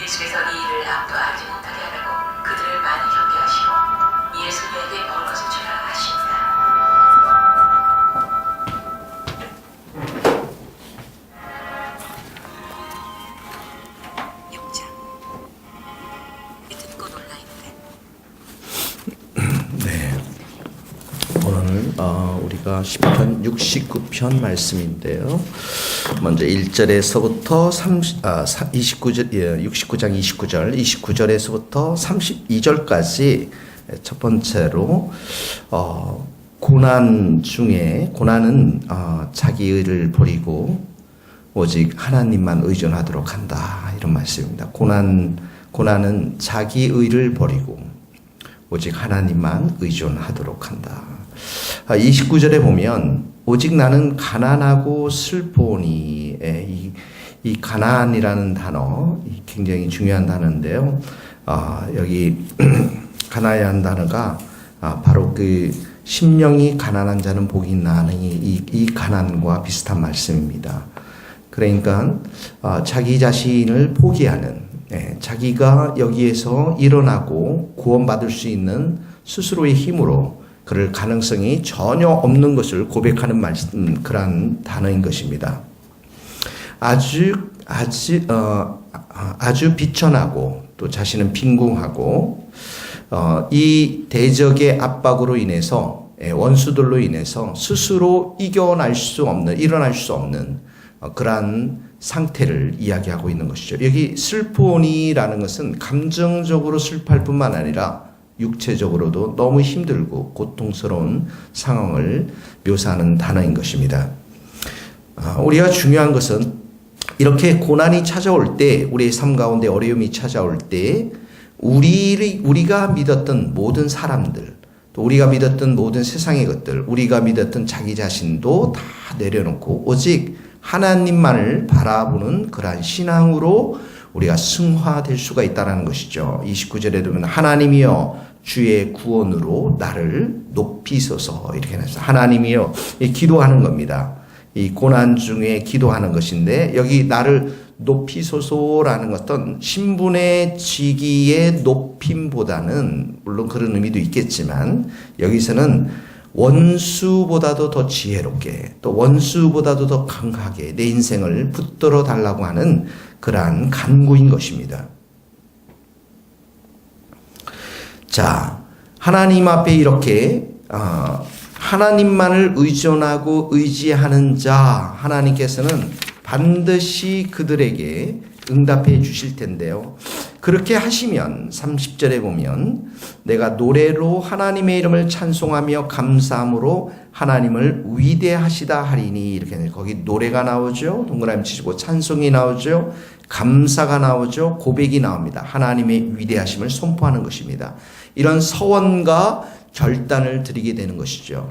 예수께서 이 일을 아무도 알지 못하게 하라고 그들을 많이 경계하시고 이에 소녀에게 먹을 것을 주라 하십니다. 6장 듣고 놀라이다. 네, 오늘 우리가 시편 69편 말씀인데요. 먼저 1절에서부터 69장 29절에서부터 32절까지 첫 번째로 고난 중에 고난은 자기 의를 버리고 오직 하나님만 의존하도록 한다, 이런 말씀입니다. 고난은 자기 의를 버리고 오직 하나님만 의존하도록 한다. 29절에 보면 오직 나는 가난하고 슬포니, 이 가난이라는 단어 굉장히 중요한 단어인데요. 여기 가나야한 단어가 바로 그 심령이 가난한 자는 복이 있나니 이 가난과 비슷한 말씀입니다. 그러니까 자기 자신을 포기하는, 자기가 여기에서 일어나고 구원받을 수 있는 스스로의 힘으로 그럴 가능성이 전혀 없는 것을 고백하는 말씀, 그러한 단어인 것입니다. 아주 비천하고 또 자신은 빈궁하고 이 대적의 압박으로 인해서, 원수들로 인해서 스스로 일어날 수 없는 그러한 상태를 이야기하고 있는 것이죠. 여기 슬포니라는 것은 감정적으로 슬퍼할 뿐만 아니라 육체적으로도 너무 힘들고 고통스러운 상황을 묘사하는 단어인 것입니다. 우리가 중요한 것은 이렇게 고난이 찾아올 때, 우리의 삶 가운데 어려움이 찾아올 때 우리가 믿었던 모든 사람들, 또 우리가 믿었던 모든 세상의 것들, 우리가 믿었던 자기 자신도 다 내려놓고 오직 하나님만을 바라보는 그러한 신앙으로 우리가 승화될 수가 있다는 것이죠. 29절에 보면 하나님이여 주의 구원으로 나를 높이소서, 이렇게 해서 하나님이여, 기도하는 겁니다. 이 고난 중에 기도하는 것인데, 여기 나를 높이소서라는 것은 신분의 직위의 높임보다는, 물론 그런 의미도 있겠지만 여기서는 원수보다도 더 지혜롭게, 또 원수보다도 더 강하게 내 인생을 붙들어 달라고 하는 그러한 간구인 것입니다. 자, 하나님 앞에 이렇게 하나님만을 의존하고 의지하는 자, 하나님께서는 반드시 그들에게 응답해 주실 텐데요. 그렇게 하시면 30절에 보면 내가 노래로 하나님의 이름을 찬송하며 감사함으로 하나님을 위대하시다 하리니, 이렇게 거기 노래가 나오죠. 동그라미 치시고 찬송이 나오죠. 감사가 나오죠. 고백이 나옵니다. 하나님의 위대하심을 선포하는 것입니다. 이런 서원과 결단을 드리게 되는 것이죠.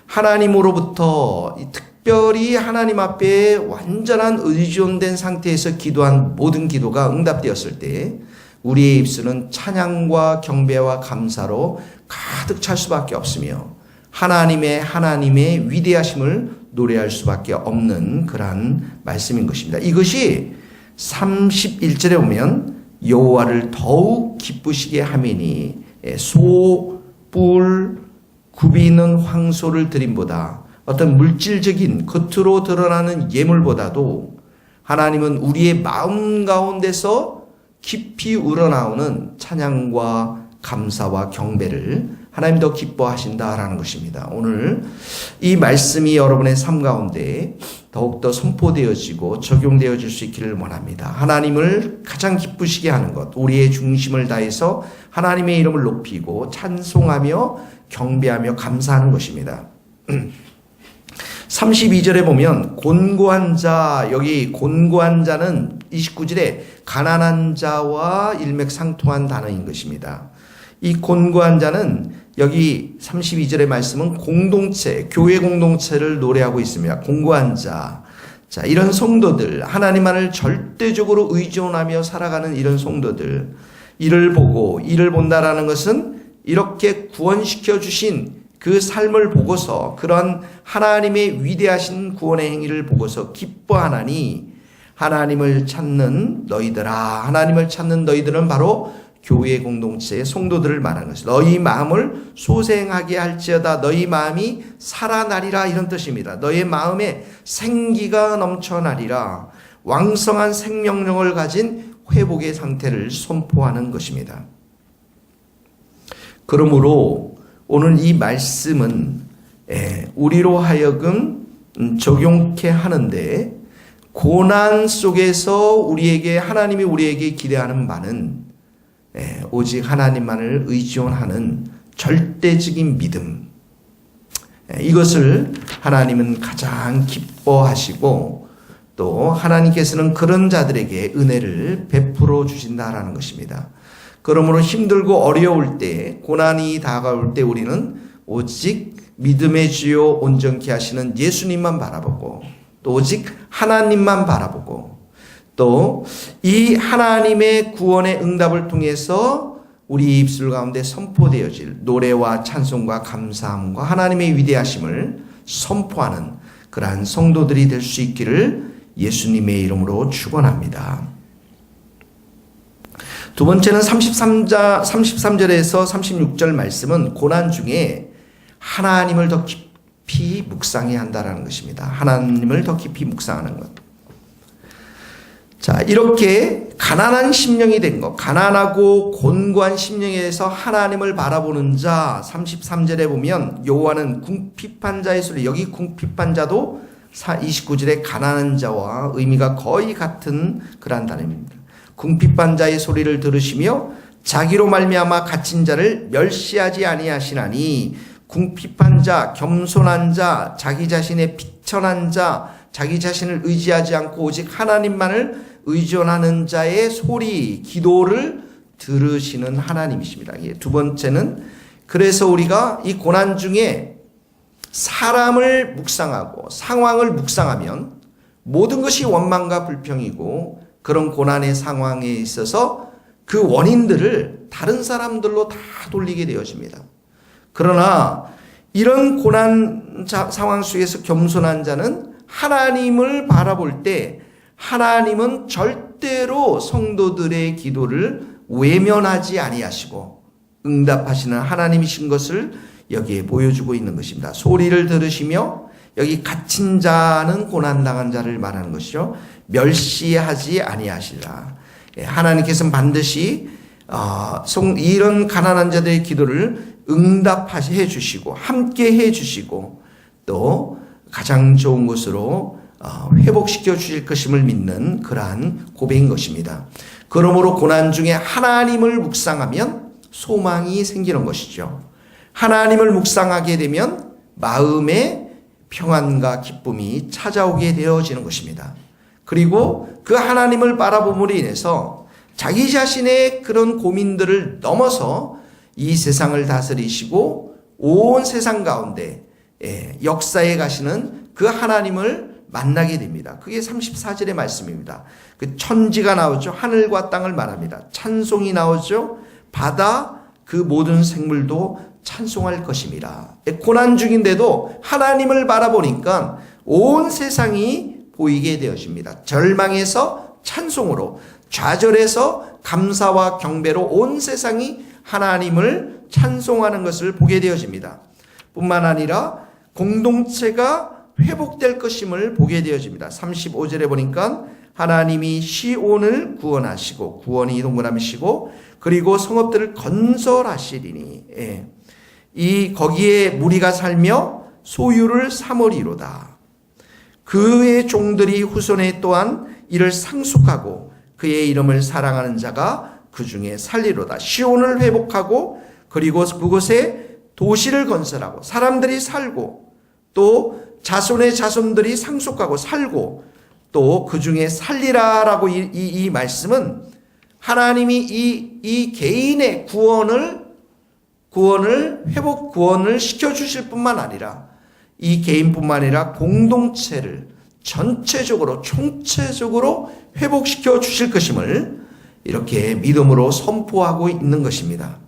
하나님으로부터 특별히 하나님 앞에 완전한 의존된 상태에서 기도한 모든 기도가 응답되었을 때 우리의 입술은 찬양과 경배와 감사로 가득 찰 수밖에 없으며 하나님의 위대하심을 노래할 수밖에 없는 그러한 말씀인 것입니다. 이것이 31절에 보면 여호와를 더욱 기쁘시게 하매니 소, 뿔, 굽이 있는 황소를 드림보다, 어떤 물질적인 겉으로 드러나는 예물보다도 하나님은 우리의 마음 가운데서 깊이 우러나오는 찬양과 감사와 경배를 하나님 더 기뻐하신다라는 것입니다. 오늘 이 말씀이 여러분의 삶 가운데 더욱더 선포되어지고 적용되어질 수 있기를 원합니다. 하나님을 가장 기쁘시게 하는 것, 우리의 중심을 다해서 하나님의 이름을 높이고 찬송하며 경배하며 감사하는 것입니다. 32절에 보면 곤고한 자, 여기 곤고한 자는 29절에 가난한 자와 일맥상통한 단어인 것입니다. 이 곤고한 자는 여기 32절의 말씀은 공동체, 교회 공동체를 노래하고 있습니다. 곤고한 자. 자, 이런 성도들, 하나님만을 절대적으로 의존하며 살아가는 이런 성도들, 이를 본다라는 것은 이렇게 구원시켜 주신 그 삶을 보고서, 그런 하나님의 위대하신 구원의 행위를 보고서 기뻐하나니 하나님을 찾는 너희들아. 하나님을 찾는 너희들은 바로 교회 공동체의 성도들을 말하는 것이다. 너희 마음을 소생하게 할지어다. 너희 마음이 살아나리라, 이런 뜻입니다. 너희 마음에 생기가 넘쳐나리라. 왕성한 생명력을 가진 회복의 상태를 선포하는 것입니다. 그러므로 오늘 이 말씀은 우리로 하여금 적용케 하는데, 고난 속에서 하나님이 우리에게 기대하는 바는 오직 하나님만을 의존하는 절대적인 믿음, 이것을 하나님은 가장 기뻐하시고 또 하나님께서는 그런 자들에게 은혜를 베풀어 주신다라는 것입니다. 그러므로 힘들고 어려울 때, 고난이 다가올 때 우리는 오직 믿음의 주요 온전케 하시는 예수님만 바라보고, 또 오직 하나님만 바라보고, 또 이 하나님의 구원의 응답을 통해서 우리 입술 가운데 선포되어질 노래와 찬송과 감사함과 하나님의 위대하심을 선포하는 그러한 성도들이 될 수 있기를 예수님의 이름으로 축원합니다. 두 번째는 33절에서 36절 말씀은 고난 중에 하나님을 더 깊이 묵상해야 한다는 것입니다. 하나님을 더 깊이 묵상하는 것. 자, 이렇게 가난한 심령이 된 것, 가난하고 곤고한 심령에서 하나님을 바라보는 자, 33절에 보면 여호와는 궁핍한 자의 소리, 여기 궁핍한 자도 29절에 가난한 자와 의미가 거의 같은 그러한 단어입니다. 궁핍한 자의 소리를 들으시며 자기로 말미암아 갇힌 자를 멸시하지 아니하시나니, 궁핍한 자, 겸손한 자, 자기 자신의 비천한 자, 자기 자신을 의지하지 않고 오직 하나님만을 의존하는 자의 소리, 기도를 들으시는 하나님이십니다. 두 번째는, 그래서 우리가 이 고난 중에 사람을 묵상하고 상황을 묵상하면 모든 것이 원망과 불평이고, 그런 고난의 상황에 있어서 그 원인들을 다른 사람들로 다 돌리게 되어집니다. 그러나 이런 고난 상황 속에서 겸손한 자는 하나님을 바라볼 때 하나님은 절대로 성도들의 기도를 외면하지 아니하시고 응답하시는 하나님이신 것을 여기에 보여주고 있는 것입니다. 소리를 들으시며, 여기 갇힌 자는 고난당한 자를 말하는 것이죠. 멸시하지 아니하시라. 하나님께서는 반드시 이런 가난한 자들의 기도를 응답해 주시고 함께 해 주시고 또 가장 좋은 것으로 회복시켜 주실 것임을 믿는 그러한 고백인 것입니다. 그러므로 고난 중에 하나님을 묵상하면 소망이 생기는 것이죠. 하나님을 묵상하게 되면 마음에 평안과 기쁨이 찾아오게 되어지는 것입니다. 그리고 그 하나님을 바라봄으로 인해서 자기 자신의 그런 고민들을 넘어서 이 세상을 다스리시고 온 세상 가운데 역사에 가시는 그 하나님을 만나게 됩니다. 그게 34절의 말씀입니다. 그 천지가 나오죠. 하늘과 땅을 말합니다. 찬송이 나오죠. 바다 그 모든 생물도 찬송할 것입니다. 고난 중인데도 하나님을 바라보니까 온 세상이 보이게 되어집니다. 절망에서 찬송으로, 좌절에서 감사와 경배로 온 세상이 하나님을 찬송하는 것을 보게 되어집니다. 뿐만 아니라 공동체가 회복될 것임을 보게 되어집니다. 35절에 보니까 하나님이 시온을 구원하시고, 구원이 동그라미시고, 그리고 성읍들을 건설하시리니, 거기에 무리가 살며 소유를 삼으리로다. 그의 종들이 후손에 또한 이를 상속하고 그의 이름을 사랑하는 자가 그 중에 살리로다. 시온을 회복하고, 그리고 그곳에 도시를 건설하고 사람들이 살고, 또 자손의 자손들이 상속하고 살고, 또 그 중에 살리라라고 이 말씀은 하나님이 이 개인의 구원을 시켜주실 뿐만 아니라 이 개인뿐만 아니라 공동체를 전체적으로 총체적으로 회복시켜 주실 것임을 이렇게 믿음으로 선포하고 있는 것입니다.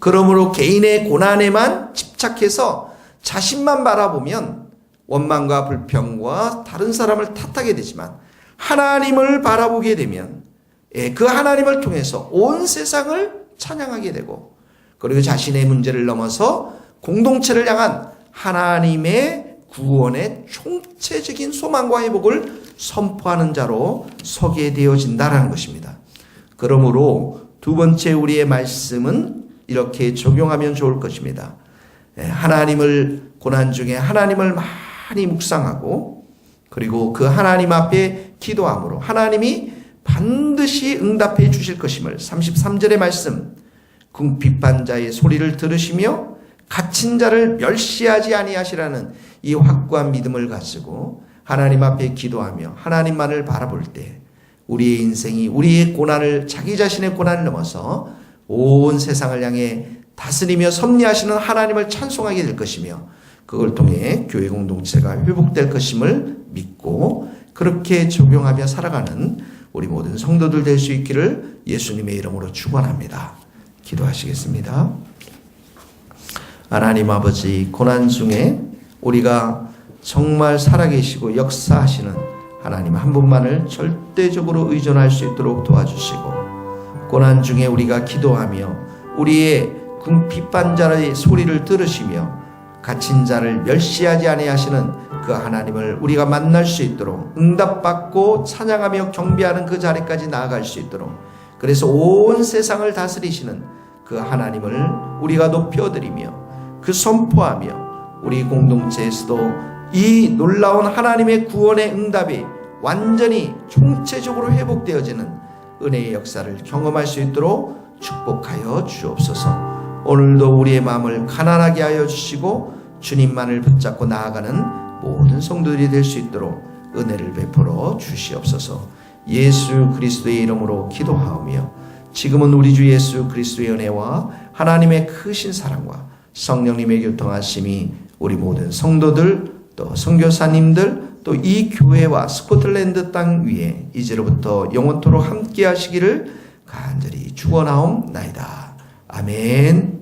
그러므로 개인의 고난에만 집착해서 자신만 바라보면 원망과 불평과 다른 사람을 탓하게 되지만, 하나님을 바라보게 되면 그 하나님을 통해서 온 세상을 찬양하게 되고, 그리고 자신의 문제를 넘어서 공동체를 향한 하나님의 구원의 총체적인 소망과 회복을 선포하는 자로 서게 되어진다라는 것입니다. 그러므로 두 번째 우리의 말씀은 이렇게 적용하면 좋을 것입니다. 하나님을 고난 중에 하나님을 많이 묵상하고, 그리고 그 하나님 앞에 기도함으로 하나님이 반드시 응답해 주실 것임을 33절의 말씀, 궁핍한 자의 소리를 들으시며 갇힌 자를 멸시하지 아니하시라는 이 확고한 믿음을 가지고 하나님 앞에 기도하며 하나님만을 바라볼 때 우리의 인생이 우리의 고난을, 자기 자신의 고난을 넘어서 온 세상을 향해 다스리며 섭리하시는 하나님을 찬송하게 될 것이며, 그걸 통해 교회 공동체가 회복될 것임을 믿고 그렇게 적용하며 살아가는 우리 모든 성도들 될 수 있기를 예수님의 이름으로 축원합니다. 기도하시겠습니다. 하나님 아버지, 고난 중에 우리가 정말 살아계시고 역사하시는 하나님 한 분만을 절대적으로 의존할 수 있도록 도와주시고, 고난 중에 우리가 기도하며 우리의 궁핍한 자의 소리를 들으시며 갇힌 자를 멸시하지 아니하시는 그 하나님을 우리가 만날 수 있도록, 응답받고 찬양하며 경배하는 그 자리까지 나아갈 수 있도록, 그래서 온 세상을 다스리시는 그 하나님을 우리가 높여드리며 그 선포하며 우리 공동체에서도 이 놀라운 하나님의 구원의 응답이 완전히 총체적으로 회복되어지는 은혜의 역사를 경험할 수 있도록 축복하여 주옵소서. 오늘도 우리의 마음을 가난하게 하여 주시고 주님만을 붙잡고 나아가는 모든 성도들이 될 수 있도록 은혜를 베풀어 주시옵소서. 예수 그리스도의 이름으로 기도하오며, 지금은 우리 주 예수 그리스도의 은혜와 하나님의 크신 사랑과 성령님의 교통하심이 우리 모든 성도들, 또 선교사님들, 또 이 교회와 스코틀랜드 땅 위에 이제로부터 영원토록 함께 하시기를 간절히 축원하옵나이다. 아멘.